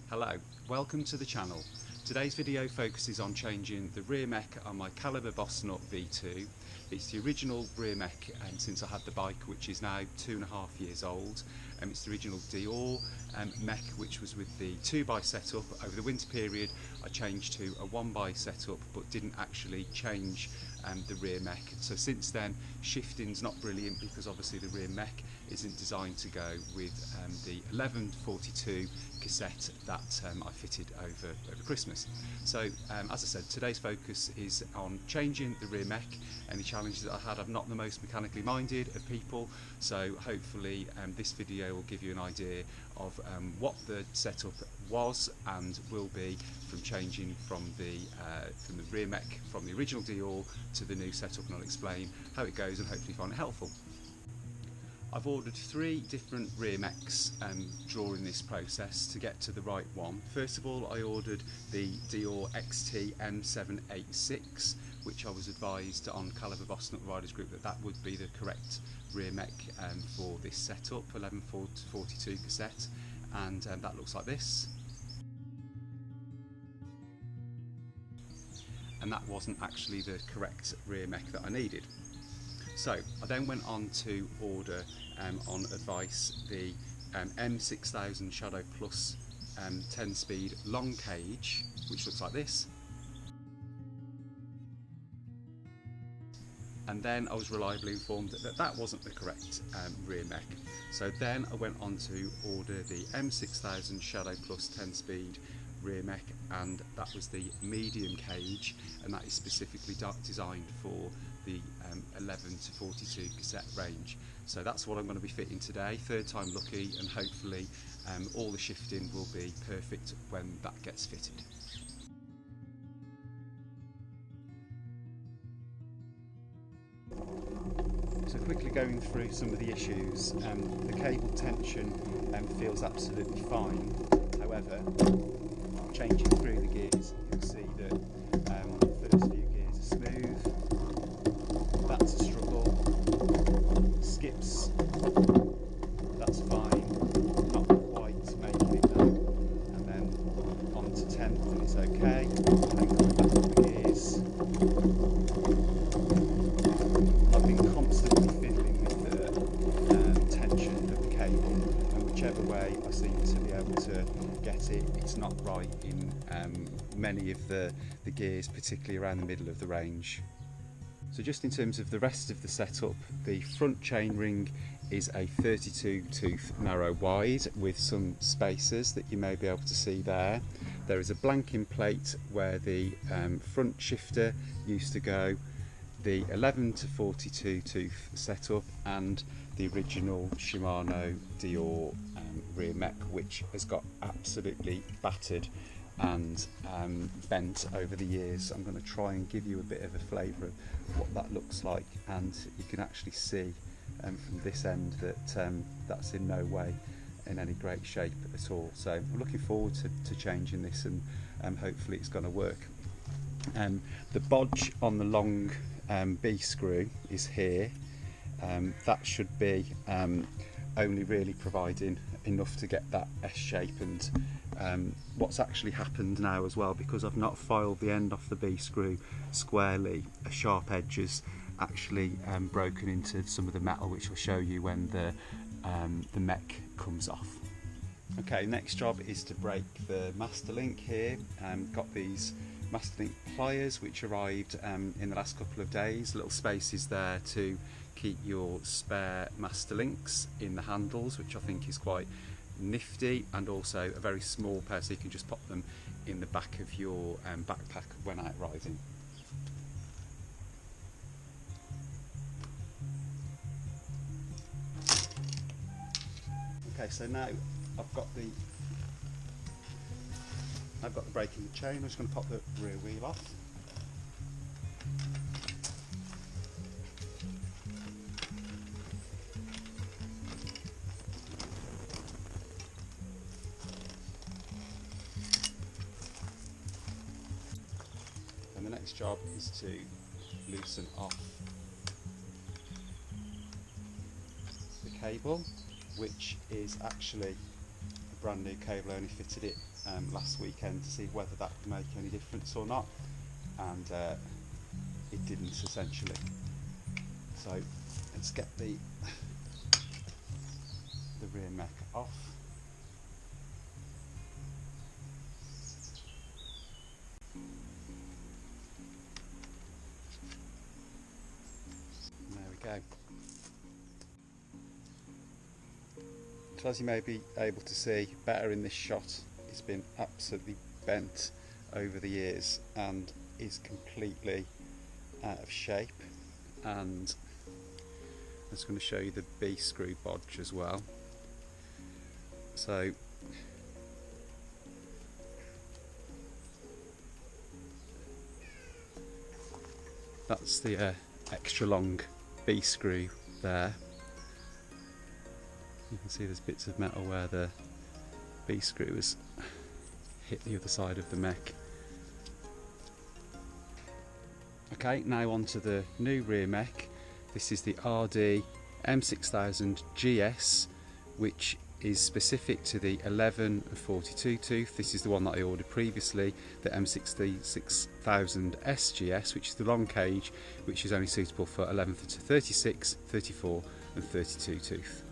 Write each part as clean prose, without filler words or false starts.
Hello, welcome to the channel. Today's video focuses on changing the rear mech on my Calibre Bossnut V2. It's the original rear mech since I had the bike, which is now 2.5 years old. It's the original Deore mech, which was with the 2x setup. Over the winter period I changed to a 1x setup, but didn't actually change the rear mech. So since then, shifting's not brilliant because obviously the rear mech isn't designed to go with the 1142 cassette that I fitted over Christmas. So as I said, today's focus is on changing the rear mech. Any challenges that I had, I'm not the most mechanically minded of people, so hopefully this video will give you an idea of what the setup was and will be from changing from the rear mech from the original Deore to the new setup, and I'll explain how it goes and hopefully find it helpful. I've ordered 3 different rear mechs during this process to get to the right one. First of all, I ordered the Deore XT M786, which I was advised on Calibre Bossnut Riders Group that would be the correct rear mech for this setup, 1142 cassette, and that looks like this. And that wasn't actually the correct rear mech that I needed. So I then went on to order on advice the M6000 Shadow Plus 10-speed long cage, which looks like this. And then I was reliably informed that that wasn't the correct rear mech. So then I went on to order the M6000 Shadow Plus 10-speed rear mech, and that was the medium cage, and that is specifically designed for the 11 to 42 cassette range. So that's what I'm going to be fitting today, third time lucky, and hopefully all the shifting will be perfect when that gets fitted. So quickly going through some of the issues, the cable tension feels absolutely fine. However, changing through the gears, you'll see that the first few gears are smooth, that's a struggle, skips, that's fine, not quite making it now, and then on to 10th and it's okay, and then coming back up the gears. I've been constantly fiddling with the tension of the cable, and whichever way I seem to be able to get it, it's not right in many of the gears, particularly around the middle of the range. So just in terms of the rest of the setup, the front chainring is a 32 tooth narrow wide with some spacers that you may be able to see there. There is a blanking plate where the front shifter used to go, the 11 to 42 tooth setup, and the original Shimano Deore rear mech, which has got absolutely battered and bent over the years. I'm going to try and give you a bit of a flavour of what that looks like, and you can actually see from this end that that's in no way in any great shape at all. So I'm looking forward to changing this, and hopefully it's going to work. The bodge on the long B screw is here. That should be only really providing enough to get that S shape, and what's actually happened now as well, because I've not filed the end off the B screw squarely, a sharp edge has actually broken into some of the metal, which I'll show you when the mech comes off. Okay, next job is to break the master link here. Got these master link pliers which arrived in the last couple of days. Little spaces there to keep your spare master links in the handles, which I think is quite nifty, and also a very small pair so you can just pop them in the back of your backpack when out riding. Okay, so now I've got the braking chain. I'm just going to pop the rear wheel off. And the next job is to loosen off the cable, which is actually brand new cable. I only fitted it last weekend to see whether that would make any difference or not, and it didn't essentially. So let's get the rear mech off. And there we go. So as you may be able to see better in this shot, it's been absolutely bent over the years and is completely out of shape. And I'm just going to show you the B screw bodge as well. So that's the extra long B screw there. You can see there's bits of metal where the B screw has hit the other side of the mech. Okay, now on to the new rear mech. This is the Deore m6000-GS, which is specific to the 11 and 42 tooth. This is the one that I ordered previously, the m6000-GS, which is the long cage, which is only suitable for 11 to 36, 34 and 32 tooth.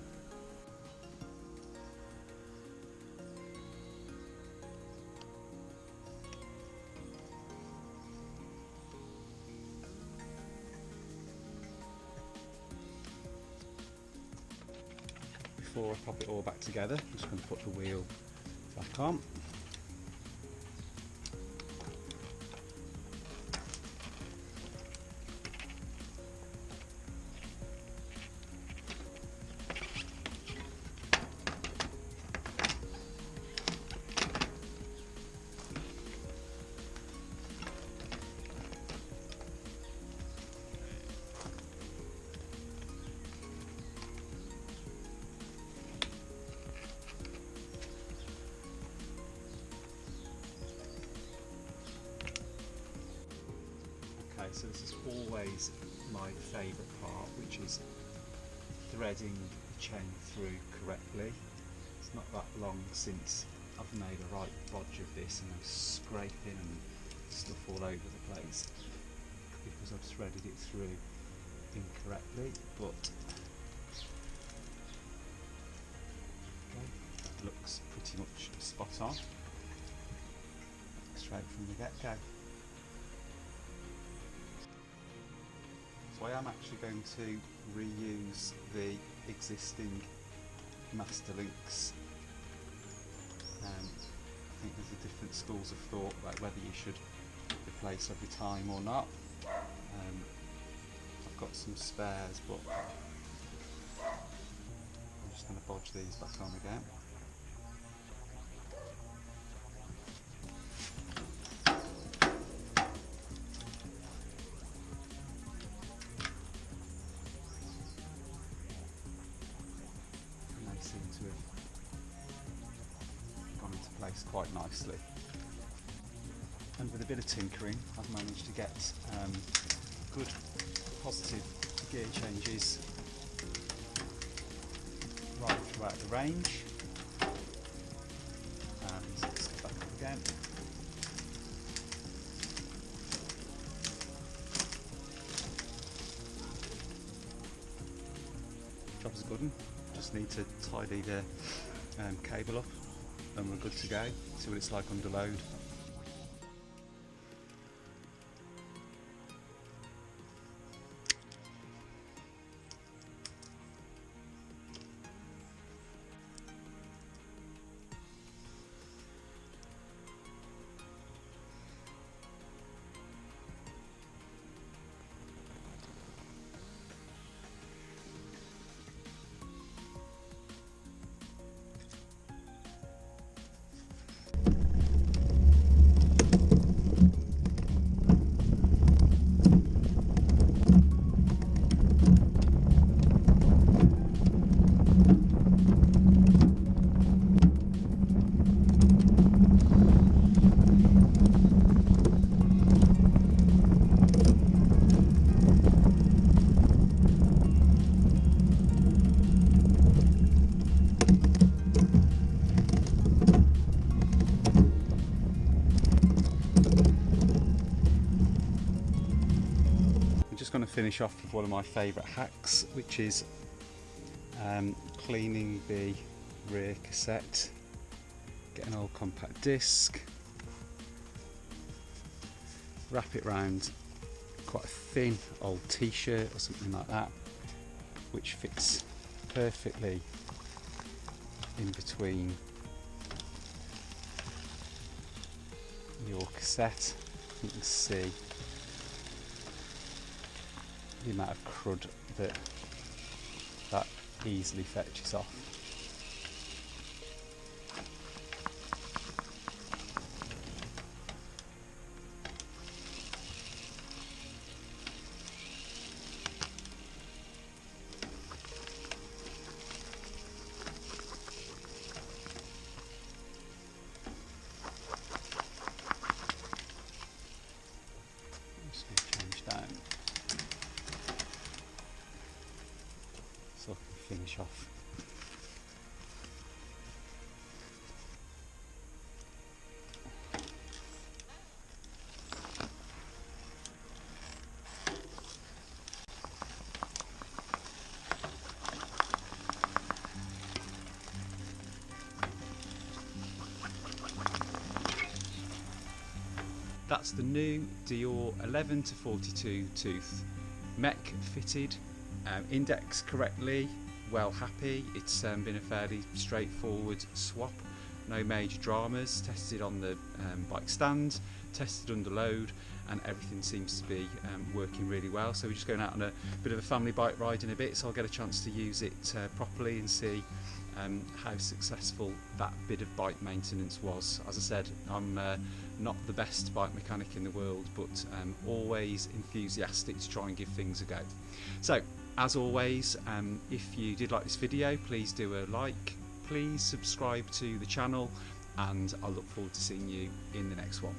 Before I pop it all back together, I'm just going to put the wheel back on. So this is always my favourite part, which is threading the chain through correctly. It's not that long since I've made a right bodge of this, and I'm scraping and stuff all over the place because I've threaded it through incorrectly. But okay, that looks pretty much spot on, straight from the get-go. So I am actually going to reuse the existing master links. I think there's different schools of thought about whether you should replace every time or not. I've got some spares, but I'm just going to bodge these back on again. Seem to have gone into place quite nicely, and with a bit of tinkering I've managed to get good positive gear changes right throughout the range. And let's go back up again. Job's a good one. Just need to tidy the cable up and we're good to go. See what it's like under load. to finish off with one of my favourite hacks, which is cleaning the rear cassette. Get an old compact disc, wrap it round quite a thin old t-shirt or something like that, which fits perfectly in between your cassette. You can see the amount of crud that easily fetches off. So I can finish off. That's the new Deore 11 to 42 tooth mech fitted, indexed correctly, well happy. It's been a fairly straightforward swap, no major dramas, tested on the bike stand, tested under load, and everything seems to be working really well. So we're just going out on a bit of a family bike ride in a bit, so I'll get a chance to use it properly and see how successful that bit of bike maintenance was. As I said, I'm not the best bike mechanic in the world, but always enthusiastic to try and give things a go. So as always, if you did like this video, please do a like, please subscribe to the channel, and I look forward to seeing you in the next one.